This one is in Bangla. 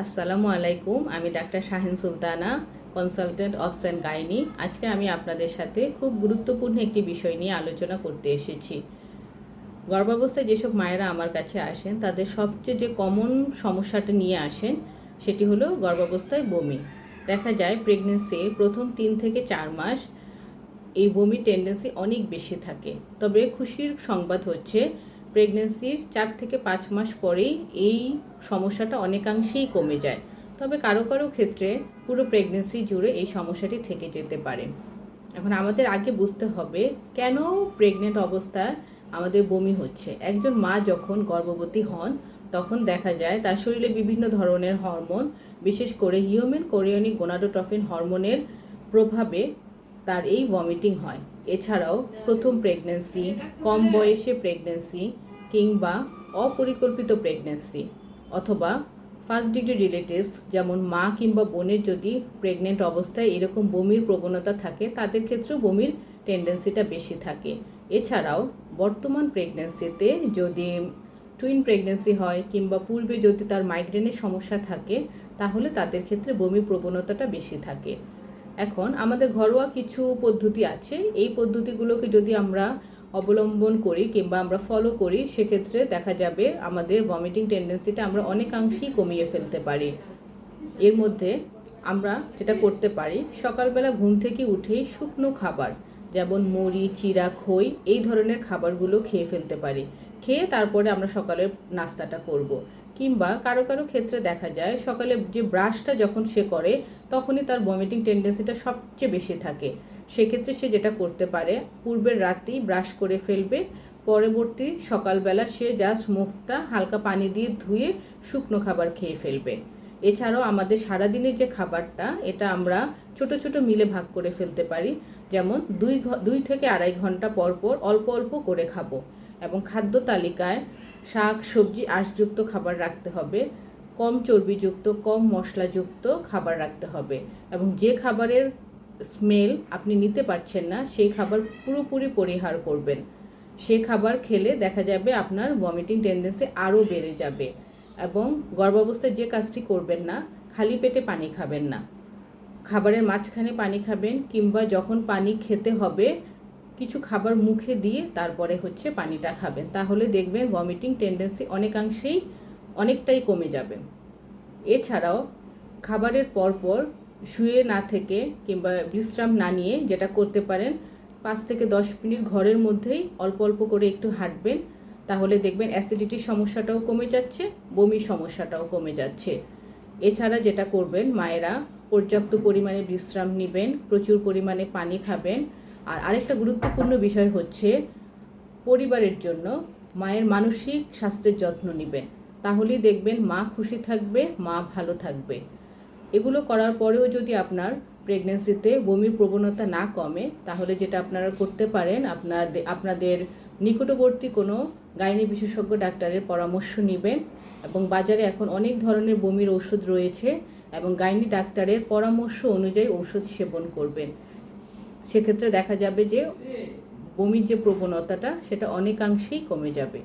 আসসালামু আলাইকুম। আমি doctor Shahin Sultana, consultant of সেন্ট গাইনি। আজকে আমি আপনাদের সাথে খুব গুরুত্বপূর্ণ একটি বিষয় নিয়ে আলোচনা করতে এসেছি। গর্ভাবস্থায় যেসব মায়েরা আমার কাছে আসেন তাদের সবচেয়ে যে কমন সমস্যাটা নিয়ে আসেন সেটি হলো গর্ভাবস্থায় বমি। দেখা যায় প্রেগনেন্সির প্রথম 3 থেকে 4 মাস এই বমির টেন্ডেন্সি অনেক বেশি থাকে। তবে খুশির সংবাদ হচ্ছে প্রেগনেন্সির 4 থেকে 5 মাস পরেই এই সমস্যাটা অনেকাংশেই কমে যায়। তবে কারো কারো ক্ষেত্রে পুরো প্রেগনেন্সি জুড়ে এই সমস্যাটি থেকে যেতে পারে। এখন আমাদের আগে বুঝতে হবে কেন প্রেগনেন্ট অবস্থায় আমাদের বমি হচ্ছে। একজন মা যখন গর্ভবতী হন তখন দেখা যায় তার শরীরে বিভিন্ন ধরনের হরমোন, বিশেষ করে হিউম্যান কোরিয়নিক গোনাডোট্রফিন হরমোনের প্রভাবে তার এই ভমিটিং হয়। এছাড়াও প্রথম প্রেগনেন্সি, কম বয়সে প্রেগনেন্সি কিংবা অপরিকল্পিত প্রেগনেন্সি অথবা ফার্স্ট ডিগ্রি রিলেটিভস যেমন মা কিংবা বোনের যদি প্রেগনেন্ট অবস্থায় এরকম বমির প্রবণতা থাকে তাদের ক্ষেত্রেও বমির টেন্ডেন্সিটা বেশি থাকে। এছাড়াও বর্তমান প্রেগনেন্সিতে যদি টুইন প্রেগনেন্সি হয় কিংবা পূর্বে যদি তার মাইগ্রেনের সমস্যা থাকে তাহলে তাদের ক্ষেত্রে বমির প্রবণতাটা বেশি থাকে। এখন আমাদের ঘরোয়া কিছু পদ্ধতি আছে, এই পদ্ধতিগুলোকে যদি আমরা অবলম্বন করি কিংবা আমরা ফলো করি সেক্ষেত্রে দেখা যাবে আমাদের ভমিটিং টেন্ডেন্সিটা আমরা অনেকাংশেই কমিয়ে ফেলতে পারি। এর মধ্যে আমরা যেটা করতে পারি, সকালবেলা ঘুম থেকে উঠেই শুকনো খাবার যেমন মুড়ি, চিড়া, খই এই ধরনের খাবারগুলো খেয়ে ফেলতে পারি। খেয়ে তারপরে আমরা সকালের নাস্তাটা করব। কিংবা কারো কারো ক্ষেত্রে দেখা যায় সকালে যে ব্রাশটা যখন সে করে তখনই তার ভমিটিং টেন্ডেন্সিটা সবচেয়ে বেশি থাকে। সেক্ষেত্রে সে যেটা করতে পারে, পূর্বের রাতেই ব্রাশ করে ফেলবে, পরবর্তী সকালবেলা সে জাস্ট মুখটা হালকা পানি দিয়ে ধুয়ে শুকনো খাবার খেয়ে ফেলবে। এছাড়াও আমাদের সারাদিনের যে খাবারটা এটা আমরা ছোট ছোট মিলে ভাগ করে ফেলতে পারি। যেমন 2 থেকে 2.5 ঘন্টা পর পর অল্প অল্প করে খাবো এবং খাদ্য তালিকায় শাক, সবজি, আঁশযুক্ত খাবার রাখতে হবে। কম চর্বিযুক্ত, কম মশলাযুক্ত খাবার রাখতে হবে এবং যে খাবারের স্মেল আপনি নিতে পারছেন না সেই খাবার পুরোপুরি পরিহার করবেন। সে খাবার খেলে দেখা যাবে আপনার ভমিটিং টেন্ডেন্সি আরও বেড়ে যাবে। এবং গর্ভাবস্থায় যে কাজটি করবেন না, খালি পেটে পানি খাবেন না। খাবারের মাঝখানে পানি খাবেন কিংবা যখন পানি খেতে হবে কিছু খাবার মুখে দিয়ে তারপরে পানিটা খাবেন। তাহলে দেখবেন ভমিটিং টেন্ডেন্সি অনেকটাই কমে যাবে। এছাড়াও খাবারের পরপর শুয়ে না থেকে কিংবা বিশ্রাম না নিয়ে যেটা করতে পারেন, 5 থেকে 10 মিনিট ঘরের মধ্যেই অল্প অল্প করে একটু হাঁটবেন। তাহলে দেখবেন অ্যাসিডিটির সমস্যাটাও কমে যাচ্ছে, বমির সমস্যাটাও কমে যাচ্ছে। এছাড়া যেটা করবেন, মায়েরা পর্যাপ্ত পরিমাণে বিশ্রাম নেবেন, প্রচুর পরিমাণে পানি খাবেন। আর আরেকটা গুরুত্বপূর্ণ বিষয় হচ্ছে পরিবারের জন্য মায়ের মানসিক স্বাস্থ্যের যত্ন নেবেন। তাহলেই দেখবেন মা খুশি থাকবে, মা ভালো থাকবে। এগুলো করার পরেও যদি আপনার প্রেগনেন্সিতে বমির প্রবণতা না কমে তাহলে যেটা আপনারা করতে পারেন, আপনাদের নিকটবর্তী কোনো গাইনি বিশেষজ্ঞ ডাক্তারের পরামর্শ নেবেন। এবং বাজারে এখন অনেক ধরনের বমির ঔষধ রয়েছে এবং গাইনি ডাক্তারের পরামর্শ অনুযায়ী ঔষধ সেবন করবেন। সেক্ষেত্রে দেখা যাবে যে বমির যে প্রবণতাটা সেটা অনেকাংশেই কমে যাবে।